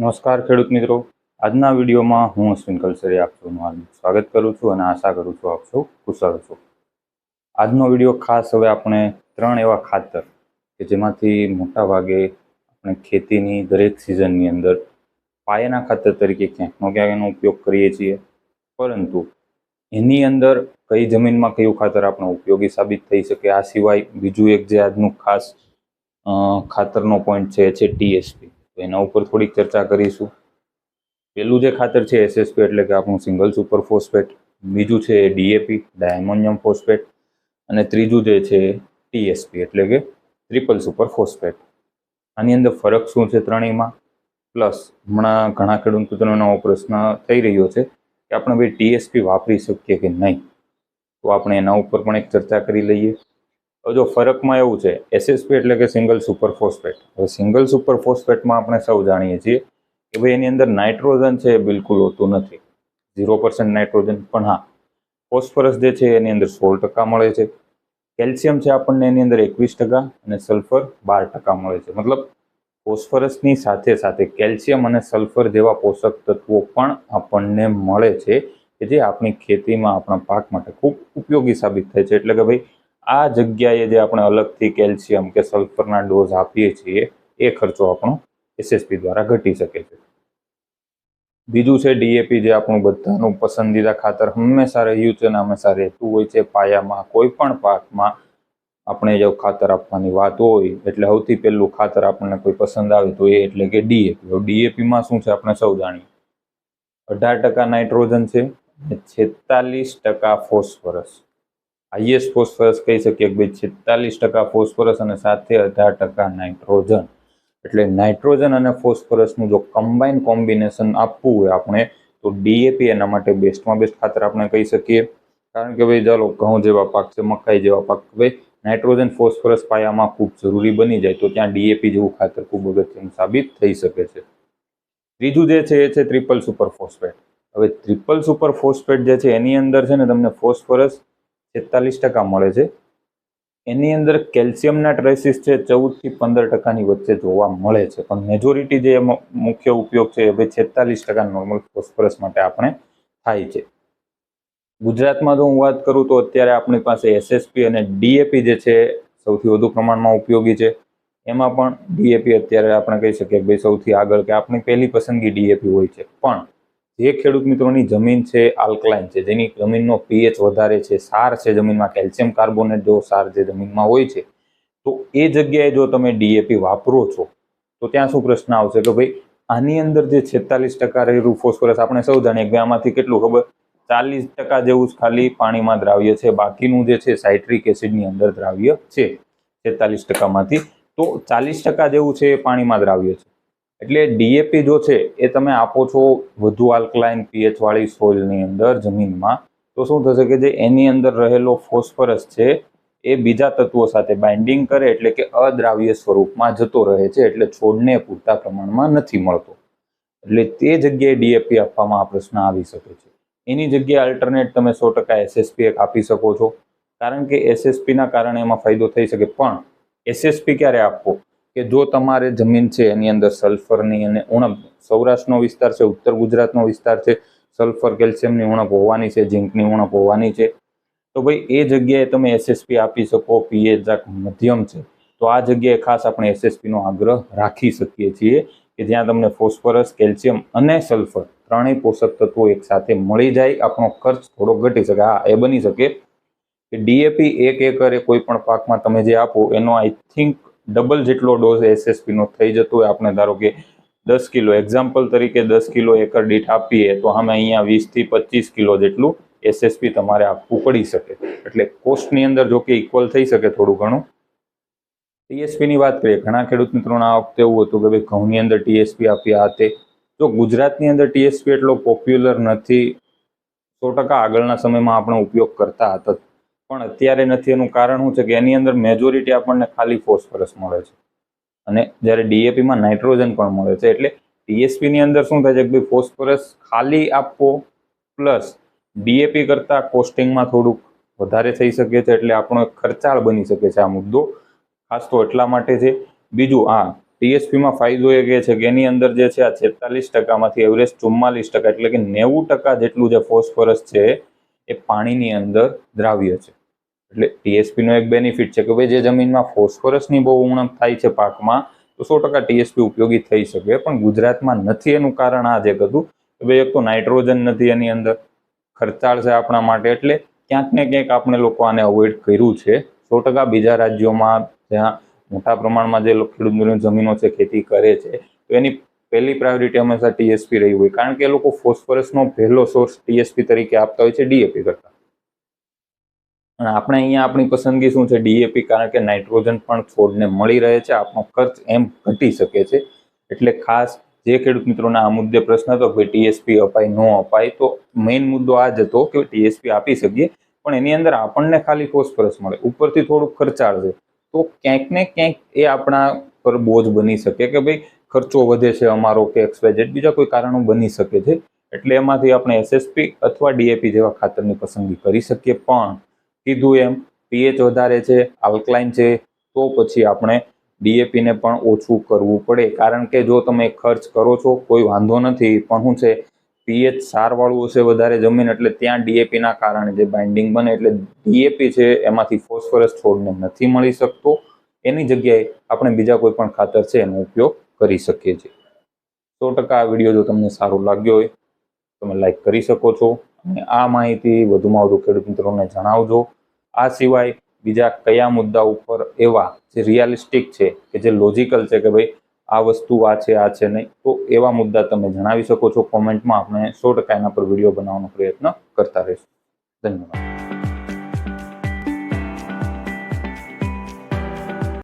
નમસ્કાર ખેડૂત મિત્રો, આજના વિડીયોમાં હું અશ્વિન કલસરિયા આપ સૌનું હાર્દિક સ્વાગત કરું છું અને આશા કરું છું આપ સૌ કુશળ છો. આજનો વિડીયો ખાસ હવે આપણે 3 એવા ખાતર કે જેમાંથી મોટા ભાગે આપણે ખેતીની દરેક સિઝનની અંદર પાયાના ખાતર તરીકે ક્યાંકનો ક્યાંક એનો ઉપયોગ કરીએ છીએ, પરંતુ એની અંદર કઈ જમીનમાં કયું ખાતર આપણે ઉપયોગી સાબિત થઈ શકે. આ સિવાય બીજું એક જે આજનું ખાસ ખાતરનો પોઈન્ટ છે ટીએસપી. તો એના ઉપર થોડીક ચર્ચા કરીશું. પહેલું જે ખાતર છે એસએસપી એટલે કે આપણું સિંગલ સુપર ફોસ્ફેટ, બીજું છે ડીએપી ડાયમોનિયમ ફોસ્ફેટ, અને ત્રીજું જે છે ટીએસપી એટલે કે ટ્રિપલ સુપર ફોસ્ફેટ. આની અંદર ફરક શું છે ત્રણેયમાં, પ્લસ હમણાં ઘણા ખેડૂત મિત્રોનો પ્રશ્ન થઈ રહ્યો છે કે આપણે ભાઈ ટીએસપી વાપરી શકીએ કે નહીં, તો આપણે એના ઉપર પણ એક ચર્ચા કરી લઈએ. જો ફરકમાં એવું છે, એસએસપી એટલે કે સિંગલ સુપર ફોસ્ફેટ. હવે સિંગલ સુપર ફોસ્ફેટમાં આપણે સૌ જાણીએ છીએ કે ભાઈ એની અંદર નાઇટ્રોજન છે એ બિલકુલ હોતું નથી, 0% નાઇટ્રોજન. પણ હા, ફોસ્ફરસ જે છે એની અંદર 16% મળે છે, કેલ્શિયમ છે આપણને એની અંદર 21% અને સલ્ફર 12% મળે છે. મતલબ ફોસ્ફરસની સાથે સાથે કેલ્શિયમ અને સલ્ફર જેવા પોષક તત્વો પણ આપણને મળે છે કે જે આપણી ખેતીમાં આપણા પાક માટે ખૂબ ઉપયોગી સાબિત થાય છે. એટલે કે ભાઈ આ જગ્યાએ જે આપણે અલગથી કેલ્શિયમ કે સલ્ફરના ડોઝ આપીએ છીએ એ ખર્ચો આપણો એસએસપી દ્વારા ઘટી શકે છે. બીજું છે ડીએપી, જે આપણું બધાનું પસંદીદા ખાતર હંમેશા રહ્યું છે અને હંમેશા રહેતું હોય છે. પાયામાં કોઈ પણ પાકમાં આપણે જો ખાતર આપવાની વાત હોય એટલે સૌથી પહેલું ખાતર આપણને કોઈ પસંદ આવે તો એ એટલે કે ડીએપી. ડીએપીમાં શું છે આપણે સૌ જાણીએ, 18% નાઇટ્રોજન છે અને 46% ફોસ્ફરસ. હાઈએસ્ટ ફોસ્ફરસ કહી શકીએ કે ભાઈ 46% ફોસ્ફરસ અને સાથે 18% નાઇટ્રોજન. એટલે નાઇટ્રોજન અને ફોસ્ફરસનું જો કમ્બાઇન કોમ્બિનેશન આપવું હોય આપણે તો ડીએપી એના માટે બેસ્ટમાં બેસ્ટ ખાતર આપણે કહી શકીએ. કારણ કે ભાઈ ચાલો ઘઉં જેવા પાક છે, મકાઈ જેવા પાક, ભાઈ નાઇટ્રોજન ફોસ્ફરસ પાયામાં ખૂબ જરૂરી બની જાય તો ત્યાં ડીએપી જેવું ખાતર ખૂબ અગત્યનું સાબિત થઈ શકે છે. ત્રીજું જે છે એ છે ટ્રિપલ સુપર ફોસ્ફેટ. હવે ટ્રિપલ સુપર ફોસ્ફેટ જે છે એની અંદર છે ને તમને ફોસ્ફરસ 46% મળે છે, એની અંદર કેલ્શિયમના ટ્રેસીસ છે 14 થી 15%ની વચ્ચે જોવા મળે છે. પણ મેજોરિટી જે મુખ્ય ઉપયોગ છે એ ભાઈ 46% નોર્મલ ફોસ્ફરસ માટે આપણે થાય છે. ગુજરાતમાં જો હું વાત કરું તો અત્યારે આપણી પાસે એસએસપી અને ડીએપી જે છે સૌથી વધુ પ્રમાણમાં ઉપયોગી છે. એમાં પણ ડીએપી અત્યારે આપણે કહી શકીએ કે ભાઈ સૌથી આગળ, કે આપણી પહેલી પસંદગી ડીએપી હોય છે. પણ જે ખેડૂત મિત્રોની જમીન છે આલ્કલાઇન છે, જેની જમીનનો પીએચ વધારે છે, સાર છે જમીનમાં, કેલ્શિયમ કાર્બોનેટ જો સાર જે જમીનમાં હોય છે, તો એ જગ્યાએ જો તમે ડીએપી વાપરો છો તો ત્યાં શું પ્રશ્ન આવશે કે ભાઈ આની અંદર જે 46% રહેલું ફોસ્ફરસ આપણે સૌ જાણીએ કે આમાંથી કેટલું ખબર, 40% જેવું જ ખાલી પાણીમાં દ્રાવ્ય છે, બાકીનું જે છે સાઇટ્રિક એસિડની અંદર દ્રાવ્ય છે 46%માંથી. તો 40% જેવું છે એ પાણીમાં દ્રાવ્ય છે. એટલે ડીએપી જો છે એ તમે આપો છો વધુ આલ્કલાઇન પીએચ વાળી સોઇલની અંદર જમીનમાં, તો શું થશે કે જે એની અંદર રહેલો ફોસ્ફરસ છે એ બીજા તત્વો સાથે બાઇન્ડિંગ કરે એટલે કે અદ્રાવ્ય સ્વરૂપમાં જતો રહે છે, એટલે છોડને પૂરતા પ્રમાણમાં નથી મળતો. એટલે તે જગ્યાએ ડીએપી આપવામાં આ પ્રશ્ન આવી શકે છે. એની જગ્યાએ અલ્ટરનેટ તમે 100% એસએસપી એક આપી શકો છો, કારણ કે એસએસપીના કારણે એમાં ફાયદો થઈ શકે. પણ એસએસપી ક્યારે આપવો કે જો તમારે જમીન છે એની અંદર સલ્ફરની અને ઉણપ, સૌરાષ્ટ્રનો વિસ્તાર છે, ઉત્તર ગુજરાતનો વિસ્તાર છે, સલ્ફર કેલ્શિયમની ઉણપ હોવાની છે, ઝીંકની ઉણપ હોવાની છે, તો ભાઈ એ જગ્યાએ તમે એસએસપી આપી શકો. પીએચ મધ્યમ છે તો આ જગ્યાએ ખાસ આપણે એસએસપીનો આગ્રહ રાખી શકીએ છીએ કે જ્યાં તમને ફોસ્ફરસ, કેલ્શિયમ અને સલ્ફર ત્રણેય પોષક તત્વો એકસાથે મળી જાય, આપણો ખર્ચ થોડો ઘટી શકે. હા, એ બની શકે કે ડીએપી 1 એકરે કોઈ પણ પાકમાં તમે જે આપો એનો આઈ થિંક ડબલ જેટલો ડોઝ એસએસપીનો થઈ જતો હોય. આપણે ધારો કે 10 કિલો, એક્ઝામ્પલ તરીકે 10 કિલો એકર દીઠ આપીએ તો અમે અહીંયા 20 થી 25 કિલો જેટલું એસએસપી તમારે આપવું પડી શકે. એટલે કોસ્ટની અંદર જો કે ઇક્વલ થઈ શકે થોડું ઘણું. ટીએસપીની વાત કરીએ, ઘણા ખેડૂત મિત્રોને આ વખતે એવું હતું કે ભાઈ ઘઉંની અંદર ટીએસપી આપ્યા તે. જો ગુજરાતની અંદર ટીએસપી એટલો પોપ્યુલર નથી, 100% આગળના સમયમાં આપણે ઉપયોગ કરતા હતા, પણ અત્યારે નથી. એનું કારણ શું છે કે એની અંદર મેજોરિટી આપણને ખાલી ફોસ્ફરસ મળે છે અને જ્યારે ડીએપીમાં નાઇટ્રોજન પણ મળે છે. એટલે ટીએસપીની અંદર શું થાય છે કે ભાઈ ફોસ્ફરસ ખાલી આપવો પ્લસ ડીએપી કરતાં કોસ્ટિંગમાં થોડુંક વધારે થઈ શકે છે, એટલે આપણો ખર્ચાળ બની શકે છે આ મુદ્દો. ખાસ તો એટલા માટે છે. બીજું, હા, ટીએસપીમાં ફાયદો એ છે કે એની અંદર જે છે આ 46%માંથી એવરેજ 44%, એટલે કે 90% જેટલું જે ફોસ્ફરસ છે એ પાણીની અંદર દ્રાવ્ય છે. એટલે ટીએસપીનો એક બેનિફિટ છે કે ભાઈ જે જમીનમાં ફોસ્ફરસની બહુ ઉણપ થાય છે પાકમાં, તો 100% ટીએસપી ઉપયોગી થઈ શકે. પણ ગુજરાતમાં નથી, એનું કારણ આ જ હતું કે ભાઈ એક તો નાઇટ્રોજન નથી એની અંદર, ખર્ચાળ છે આપણા માટે, એટલે ક્યાંક ને ક્યાંક આપણે લોકો આને અવોઇડ કર્યું છે. 100% બીજા રાજ્યોમાં જ્યાં મોટા પ્રમાણમાં જે ખેડૂતોની જમીનો છે ખેતી કરે છે, તો એની પહેલી પ્રાયોરિટી હંમેશા ટીએસપી રહી હોય, કારણ કે એ લોકો ફોસ્ફરસનો પહેલો સોર્સ ટીએસપી તરીકે આપતા હોય છે ડીએપી કરતા. અને આપણે અહીંયા આપણી પસંદગી શું છે? ડીએપી, કારણ કે નાઇટ્રોજન પણ છોડને મળી રહે છે, આપણો ખર્ચ એમ ઘટી શકે છે. એટલે ખાસ જે ખેડૂત મિત્રોના આ મુદ્દે પ્રશ્ન હતો કે ટીએસપી અપાય ન અપાય, તો મેઇન મુદ્દો આ જ હતો કે ટીએસપી આપી શકીએ, પણ એની અંદર આપણને ખાલી ફોસ્ફરસ મળે, ઉપરથી થોડુંક ખર્ચાળ છે, તો ક્યાંક ને ક્યાંક એ આપણા પર બોજ બની શકે કે ભાઈ ખર્ચો વધે છે અમારો કે XYZ બીજા કોઈ કારણો બની શકે છે. એટલે એમાંથી આપણે એસએસપી અથવા ડીએપી જેવા ખાતરની પસંદગી કરી શકીએ. પણ કીધું એમ પીએચ વધારે છે, આલ્કલાઇન છે, તો પછી આપણે ડીએપીને પણ ઓછું કરવું પડે, કારણ કે જો તમે ખર્ચ કરો છો કોઈ વાંધો નથી, પણ શું છે પીએચ સારવાળું હશે વધારે જમીન, એટલે ત્યાં ડીએપીના કારણે જે બાઇન્ડિંગ બને, એટલે ડીએપી છે એમાંથી ફોસ્ફરસ છોડને નથી મળી શકતો. એની જગ્યાએ આપણે બીજા કોઈ પણ ખાતર છે એનો ઉપયોગ કરી શકીએ છીએ. 100% આ વિડીયો જો તમને સારો લાગ્યો હોય તમે લાઈક કરી શકો છો, અને આ માહિતી વધુમાં વધુ ખેડૂત મિત્રોને જણાવજો. આ સિવાય બીજા કયા મુદ્દા ઉપર એવા જે રિયાલિસ્ટિક છે કે જે લોજિકલ છે કે ભાઈ આ વસ્તુ આ છે નહીં, તો એવા મુદ્દા તમે જણાવી શકો છો કોમેન્ટમાં. આપણે 100% એના પર વિડીયો બનાવવાનો પ્રયત્ન કરતા રહીશું. ધન્યવાદ.